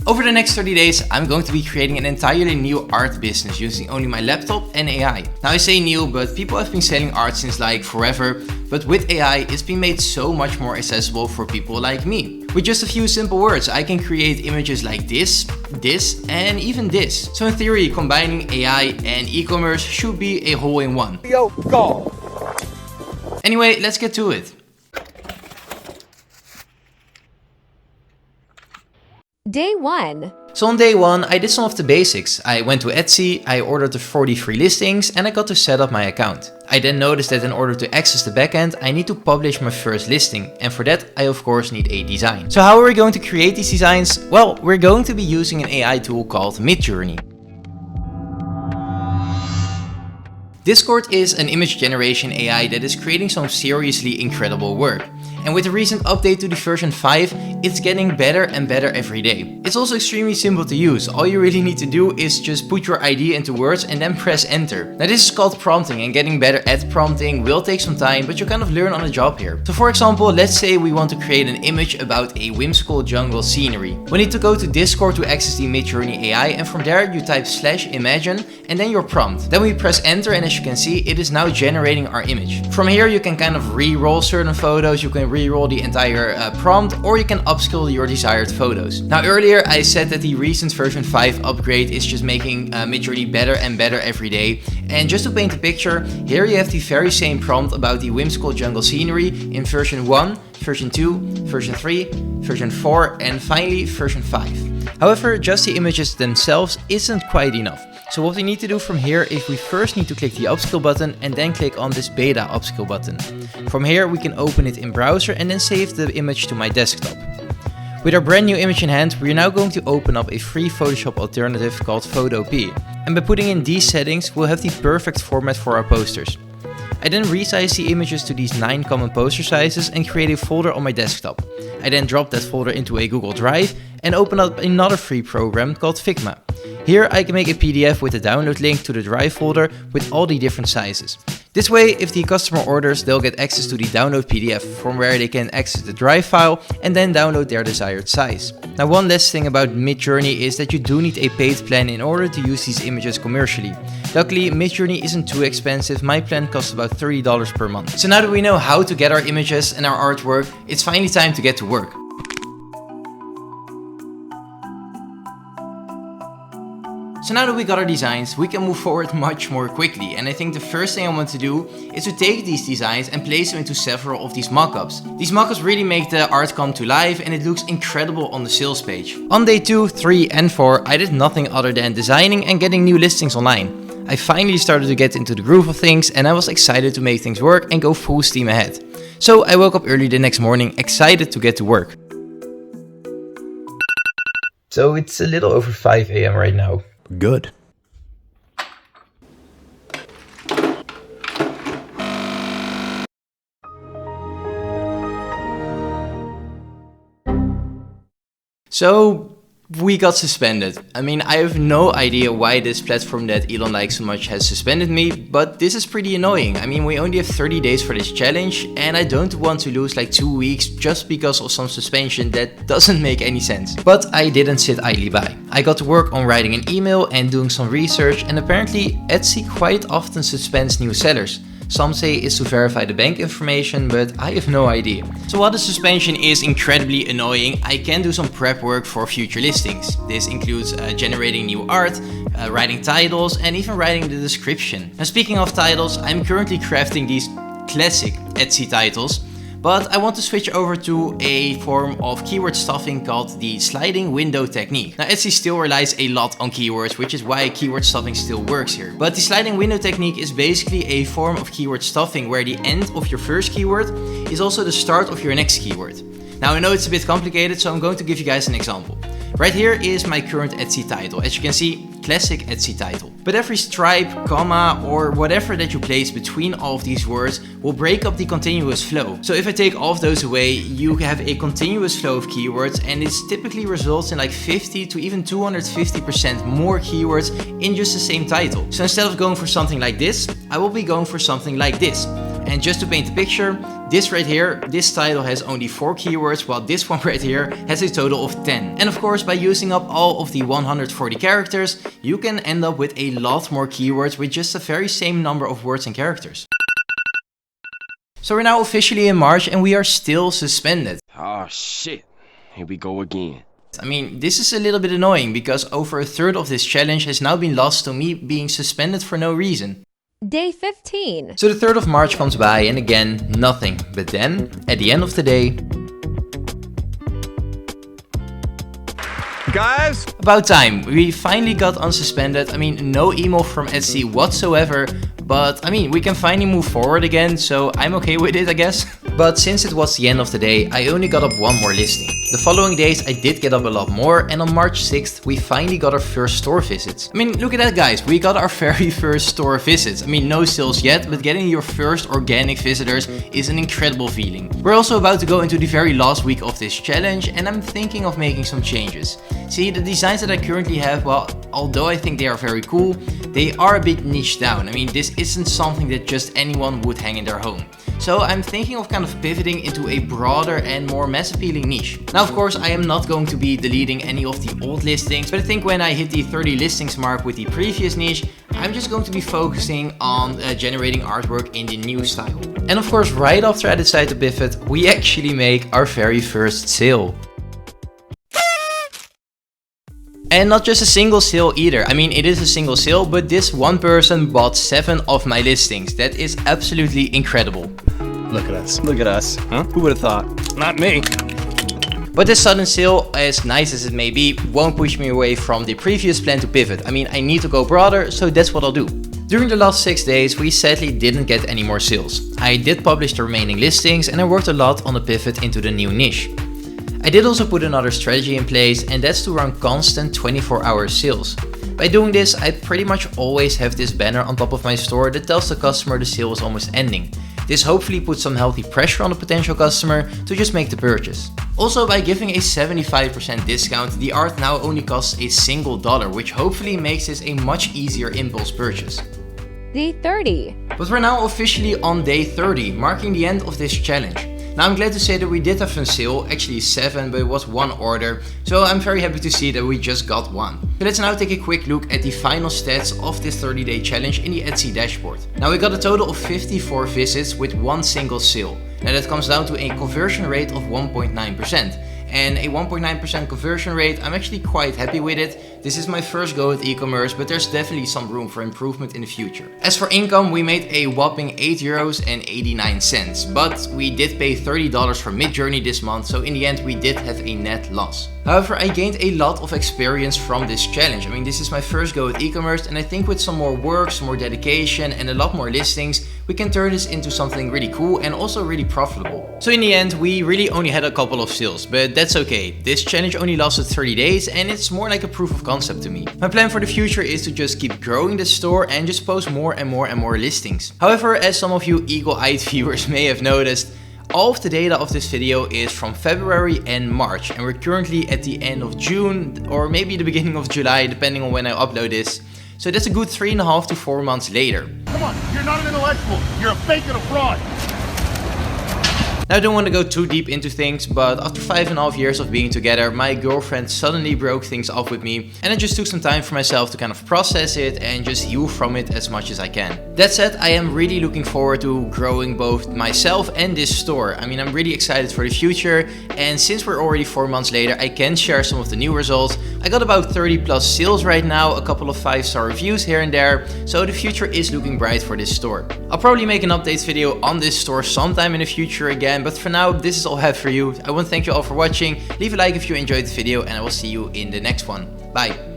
Over the next 30 days, I'm going to be creating an entirely new art business using only my laptop and AI. Now I say new, but people have been selling art since like forever, but with AI it's been made so much more accessible for people like me. With just a few simple words, I can create images like this, and even this. So in theory, combining AI and e-commerce should be a hole-in-one. Yo, go! Anyway, let's get to it. Day 1. So on day 1, I did some of the basics. I went to Etsy, I ordered the 40 free listings, and I got to set up my account. I then noticed that in order to access the backend, I need to publish my first listing, and for that I of course need a design. So how are we going to create these designs? Well, we're going to be using an AI tool called Midjourney. Discord is an image generation AI that is creating some seriously incredible work. And with the recent update to the version 5, it's getting better and better every day. It's also extremely simple to use. All you really need to do is just put your idea into words and then press enter. Now this is called prompting, and getting better at prompting will take some time, but you kind of learn on the job here. So for example, let's say we want to create an image about a whimsical jungle scenery. We need to go to Discord to access the Midjourney AI, and from there you type /imagine and then your prompt. Then we press enter, and as you can see, it is now generating our image. From here you can kind of re-roll certain photos, you can re-roll the entire prompt, or you can upscale your desired photos. Now earlier I said that the recent version 5 upgrade is just making Midjourney better and better every day. And just to paint a picture, here you have the very same prompt about the whimsical jungle scenery in version 1, version 2, version 3, version 4, and finally version 5. However, just the images themselves isn't quite enough. So what we need to do from here is we first need to click the upscale button and then click on this beta upscale button. From here we can open it in browser and then save the image to my desktop. With our brand new image in hand, we are now going to open up a free Photoshop alternative called Photopea. And by putting in these settings, we'll have the perfect format for our posters. I then resize the images to these 9 common poster sizes and create a folder on my desktop. I then drop that folder into a Google Drive and open up another free program called Figma. Here I can make a PDF with a download link to the Drive folder with all the different sizes. This way, if the customer orders, they'll get access to the download PDF from where they can access the Drive file and then download their desired size. Now one last thing about Midjourney is that you do need a paid plan in order to use these images commercially. Luckily, Midjourney isn't too expensive, my plan costs about $30 per month. So now that we know how to get our images and our artwork, it's finally time to get to work. So now that we got our designs, we can move forward much more quickly, and I think the first thing I want to do is to take these designs and place them into several of these mockups. These mockups really make the art come to life and it looks incredible on the sales page. On day 2, 3 and 4 I did nothing other than designing and getting new listings online. I finally started to get into the groove of things and I was excited to make things work and go full steam ahead. So I woke up early the next morning excited to get to work. So it's a little over 5 AM right now. Good. So we got suspended. I mean, I have no idea why this platform that Elon likes so much has suspended me, but this is pretty annoying. I mean, we only have 30 days for this challenge and I don't want to lose like 2 weeks just because of some suspension that doesn't make any sense. But I didn't sit idly by. I got to work on writing an email and doing some research, and apparently Etsy quite often suspends new sellers. Some say it's to verify the bank information, but I have no idea. So while the suspension is incredibly annoying, I can do some prep work for future listings. This includes generating new art, writing titles, and even writing the description. Now speaking of titles, I'm currently crafting these classic Etsy titles, but I want to switch over to a form of keyword stuffing called the sliding window technique. Now Etsy still relies a lot on keywords, which is why keyword stuffing still works here. But the sliding window technique is basically a form of keyword stuffing where the end of your first keyword is also the start of your next keyword. Now I know it's a bit complicated, so I'm going to give you guys an example. Right here is my current Etsy title. As you can see, classic Etsy title. But every stripe, comma, or whatever that you place between all of these words will break up the continuous flow. So if I take all of those away, you have a continuous flow of keywords, and it typically results in like 50 to even 250% more keywords in just the same title. So instead of going for something like this, I will be going for something like this. And just to paint the picture, This right here, this title has only 4 keywords, while this one right here has a total of 10. And of course, by using up all of the 140 characters, you can end up with a lot more keywords with just the very same number of words and characters. So we're now officially in March and we are still suspended. Oh shit, here we go again. I mean, this is a little bit annoying because over a third of this challenge has now been lost to me being suspended for no reason. Day 15. So the 3rd of March comes by and again, nothing. But then, at the end of the day... Guys! About time, we finally got unsuspended. I mean, no email from Etsy whatsoever. But I mean, we can finally move forward again, so I'm okay with it, I guess. But since it was the end of the day, I only got up one more listing. The following days I did get up a lot more, and on March 6th we finally got our first store visits. I mean, look at that guys, we got our very first store visits. I mean, no sales yet, but getting your first organic visitors is an incredible feeling. We're also about to go into the very last week of this challenge, and I'm thinking of making some changes. See, the designs that I currently have, well, although I think they are very cool, they are a bit niched down. I mean, this isn't something that just anyone would hang in their home. So I'm thinking of kind of pivoting into a broader and more mass appealing niche. Now of course I am not going to be deleting any of the old listings, but I think when I hit the 30 listings mark with the previous niche, I'm just going to be focusing on generating artwork in the new style. And of course right after I decided to pivot, we actually make our very first sale. And not just a single sale either. I mean, it is a single sale, but this one person bought 7 of my listings. That is absolutely incredible. Look at us. Look at us. Huh? Who would have thought? Not me. But this sudden sale, as nice as it may be, won't push me away from the previous plan to pivot. I mean, I need to go broader, so that's what I'll do. During the last 6 days, we sadly didn't get any more sales. I did publish the remaining listings and I worked a lot on the pivot into the new niche. I did also put another strategy in place, and that's to run constant 24-hour sales. By doing this, I pretty much always have this banner on top of my store that tells the customer the sale is almost ending. This hopefully puts some healthy pressure on the potential customer to just make the purchase. Also, by giving a 75% discount, the art now only costs a single dollar, which hopefully makes this a much easier impulse purchase. Day 30. But we're now officially on day 30, marking the end of this challenge. Now I'm glad to say that we did have a sale, actually 7, but it was 1 order, so I'm very happy to see that we just got 1. So let's now take a quick look at the final stats of this 30-day challenge in the Etsy dashboard. Now we got a total of 54 visits with 1 single sale. Now that comes down to a conversion rate of 1.9%. And a 1.9% conversion rate, I'm actually quite happy with it. This is my first go at e-commerce, but there's definitely some room for improvement in the future. As for income, we made a whopping €8.89, but we did pay $30 for Midjourney this month, so in the end we did have a net loss. However, I gained a lot of experience from this challenge. I mean, this is my first go at e-commerce, and I think with some more work, some more dedication, and a lot more listings, we can turn this into something really cool and also really profitable. So in the end, we really only had a couple of sales, but that's okay. This challenge only lasted 30 days and it's more like a proof of concept to me. My plan for the future is to just keep growing the store and just post more and more listings. However, as some of you eagle-eyed viewers may have noticed, all of the data of this video is from February and March, and we're currently at the end of June or maybe the beginning of July, depending on when I upload this. So that's a good 3.5 to 4 months later. Come on, you're not an intellectual. You're a fake and a fraud. Now I don't want to go too deep into things, but after 5.5 years of being together, my girlfriend suddenly broke things off with me, and I just took some time for myself to kind of process it and just heal from it as much as I can. That said, I am really looking forward to growing both myself and this store. I mean, I'm really excited for the future, and since we're already 4 months later, I can share some of the new results. I got about 30 plus sales right now, a couple of 5-star reviews here and there, so the future is looking bright for this store. I'll probably make an update video on this store sometime in the future again, but for now, this is all I have for you. I want to thank you all for watching. Leave a like if you enjoyed the video, and I will see you in the next one. Bye.